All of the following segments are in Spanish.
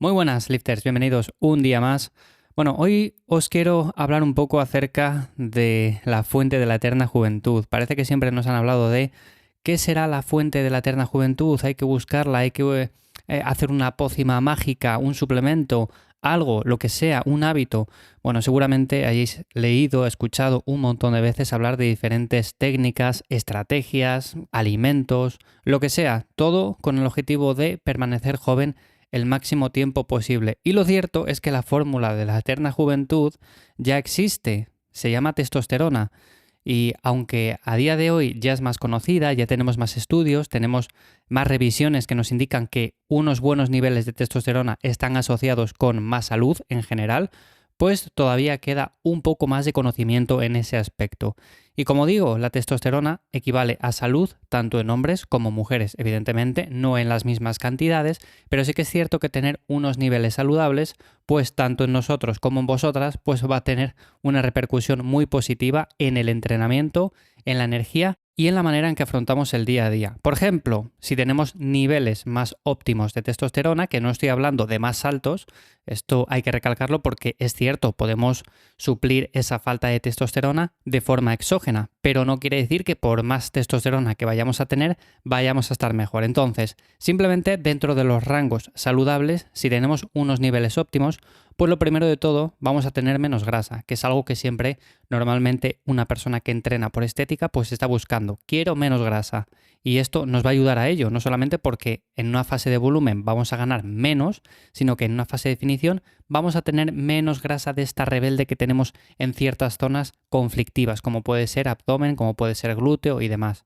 Muy buenas, lifters, bienvenidos un día más. Bueno, hoy os quiero hablar un poco acerca de la fuente de la eterna juventud. Parece que siempre nos han hablado de qué será la fuente de la eterna juventud, hay que buscarla, hay que hacer una pócima mágica, un suplemento, algo, lo que sea, un hábito. Bueno, seguramente hayáis leído, escuchado un montón de veces hablar de diferentes técnicas, estrategias, alimentos, lo que sea, todo con el objetivo de permanecer joven el máximo tiempo posible. Y lo cierto es que la fórmula de la eterna juventud ya existe, se llama testosterona. Y aunque a día de hoy ya es más conocida, ya tenemos más estudios, tenemos más revisiones que nos indican que unos buenos niveles de testosterona están asociados con más salud en general, pues todavía queda un poco más de conocimiento en ese aspecto. Y como digo, la testosterona equivale a salud tanto en hombres como mujeres, evidentemente no en las mismas cantidades, pero sí que es cierto que tener unos niveles saludables, pues tanto en nosotros como en vosotras, pues va a tener una repercusión muy positiva en el entrenamiento, en la energía y en la manera en que afrontamos el día a día. Por ejemplo, si tenemos niveles más óptimos de testosterona, que no estoy hablando de más altos, esto hay que recalcarlo porque es cierto, podemos suplir esa falta de testosterona de forma exógena, pero no quiere decir que por más testosterona que vayamos a tener, vayamos a estar mejor. Entonces, simplemente dentro de los rangos saludables, si tenemos unos niveles óptimos, pues lo primero de todo vamos a tener menos grasa, que es algo que siempre normalmente una persona que entrena por estética pues está buscando. Quiero menos grasa. Y esto nos va a ayudar a ello, no solamente porque en una fase de volumen vamos a ganar menos, sino que en una fase de definición vamos a tener menos grasa de esta rebelde que tenemos en ciertas zonas conflictivas, como puede ser abdomen, como puede ser glúteo y demás.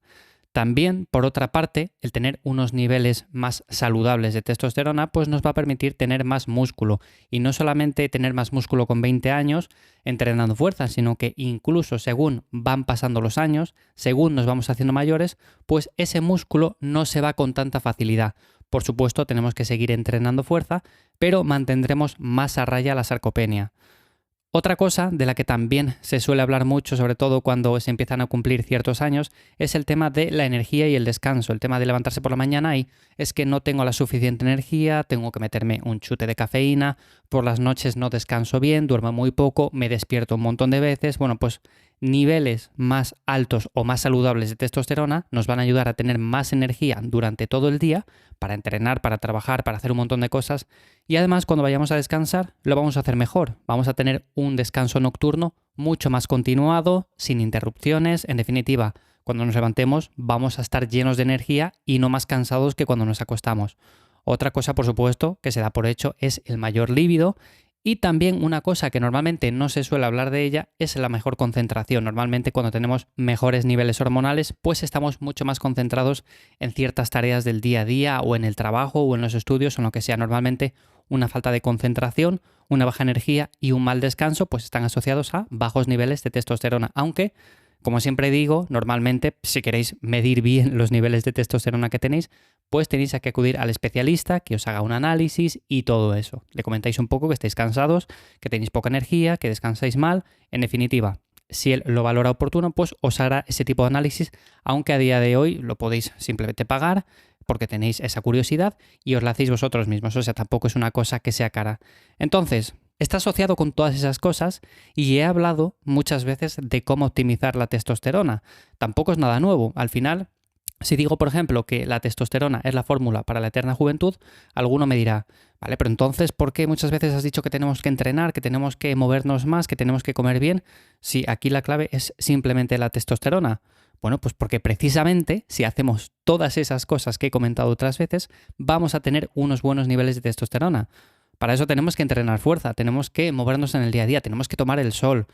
También, por otra parte, el tener unos niveles más saludables de testosterona pues nos va a permitir tener más músculo. Y no solamente tener más músculo con 20 años entrenando fuerza, sino que incluso según van pasando los años, según nos vamos haciendo mayores, pues ese músculo no se va con tanta facilidad. Por supuesto, tenemos que seguir entrenando fuerza, pero mantendremos más a raya la sarcopenia. Otra cosa de la que también se suele hablar mucho, sobre todo cuando se empiezan a cumplir ciertos años, es el tema de la energía y el descanso. El tema de levantarse por la mañana y es que no tengo la suficiente energía, tengo que meterme un chute de cafeína, por las noches no descanso bien, duermo muy poco, me despierto un montón de veces. Bueno, pues niveles más altos o más saludables de testosterona nos van a ayudar a tener más energía durante todo el día para entrenar, para trabajar, para hacer un montón de cosas. Y además, cuando vayamos a descansar, lo vamos a hacer mejor. Vamos a tener un descanso nocturno mucho más continuado, sin interrupciones. En definitiva, cuando nos levantemos, vamos a estar llenos de energía y no más cansados que cuando nos acostamos. Otra cosa, por supuesto, que se da por hecho es el mayor líbido. Y también una cosa que normalmente no se suele hablar de ella es la mejor concentración. Normalmente cuando tenemos mejores niveles hormonales, pues estamos mucho más concentrados en ciertas tareas del día a día o en el trabajo o en los estudios o en lo que sea. Normalmente una falta de concentración, una baja energía y un mal descanso pues están asociados a bajos niveles de testosterona. Aunque, como siempre digo, normalmente si queréis medir bien los niveles de testosterona que tenéis, pues tenéis que acudir al especialista, que os haga un análisis y todo eso. Le comentáis un poco que estáis cansados, que tenéis poca energía, que descansáis mal. En definitiva, si él lo valora oportuno, pues os hará ese tipo de análisis, aunque a día de hoy lo podéis simplemente pagar porque tenéis esa curiosidad y os la hacéis vosotros mismos. O sea, tampoco es una cosa que sea cara. Entonces, está asociado con todas esas cosas y he hablado muchas veces de cómo optimizar la testosterona. Tampoco es nada nuevo. Al final, si digo, por ejemplo, que la testosterona es la fórmula para la eterna juventud, alguno me dirá, vale, pero entonces, ¿por qué muchas veces has dicho que tenemos que entrenar, que tenemos que movernos más, que tenemos que comer bien? Si aquí la clave es simplemente la testosterona. Bueno, pues porque precisamente si hacemos todas esas cosas que he comentado otras veces, vamos a tener unos buenos niveles de testosterona. Para eso tenemos que entrenar fuerza, tenemos que movernos en el día a día, tenemos que tomar el sol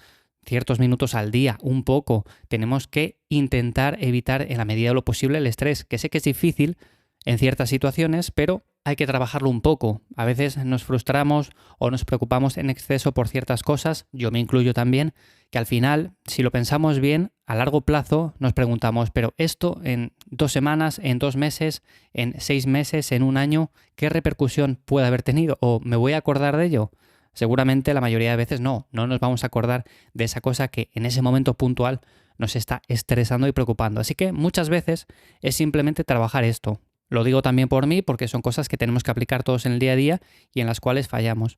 ciertos minutos al día, un poco. Tenemos que intentar evitar en la medida de lo posible el estrés, que sé que es difícil en ciertas situaciones, pero hay que trabajarlo un poco. A veces nos frustramos o nos preocupamos en exceso por ciertas cosas, yo me incluyo también, que al final, si lo pensamos bien, a largo plazo nos preguntamos, pero esto en 2 semanas, en 2 meses, en 6 meses, en un año, ¿qué repercusión puede haber tenido? ¿O me voy a acordar de ello? Seguramente la mayoría de veces no nos vamos a acordar de esa cosa que en ese momento puntual nos está estresando y preocupando. Así que muchas veces es simplemente trabajar esto. Lo digo también por mí porque son cosas que tenemos que aplicar todos en el día a día y en las cuales fallamos.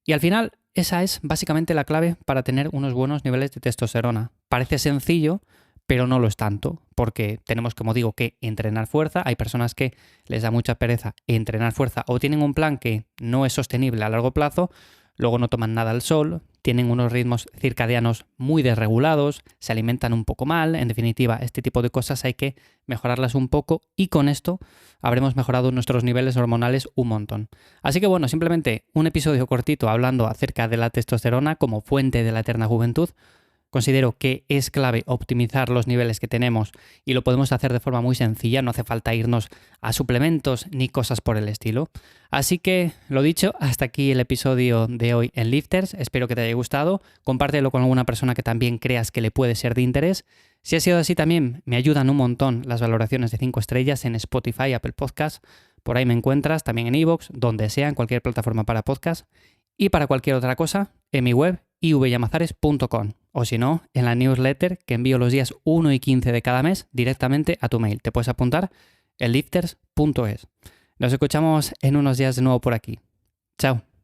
Y al final, esa es básicamente la clave para tener unos buenos niveles de testosterona. Parece sencillo, pero no lo es tanto, porque tenemos, como digo, que entrenar fuerza. Hay personas que les da mucha pereza entrenar fuerza o tienen un plan que no es sostenible a largo plazo, luego no toman nada al sol, tienen unos ritmos circadianos muy desregulados, se alimentan un poco mal. En definitiva, este tipo de cosas hay que mejorarlas un poco y con esto habremos mejorado nuestros niveles hormonales un montón. Así que bueno, simplemente un episodio cortito hablando acerca de la testosterona como fuente de la eterna juventud. Considero que es clave optimizar los niveles que tenemos y lo podemos hacer de forma muy sencilla, no hace falta irnos a suplementos ni cosas por el estilo. Así que, lo dicho, hasta aquí el episodio de hoy en Lifters, espero que te haya gustado, compártelo con alguna persona que también creas que le puede ser de interés. Si ha sido así también, me ayudan un montón las valoraciones de 5 estrellas en Spotify, Apple Podcasts, por ahí me encuentras, también en iVoox, donde sea, en cualquier plataforma para podcast. Y para cualquier otra cosa, en mi web ivyamazares.com o si no, en la newsletter que envío los días 1 y 15 de cada mes directamente a tu mail. Te puedes apuntar en lifters.es. Nos escuchamos en unos días de nuevo por aquí. Chao.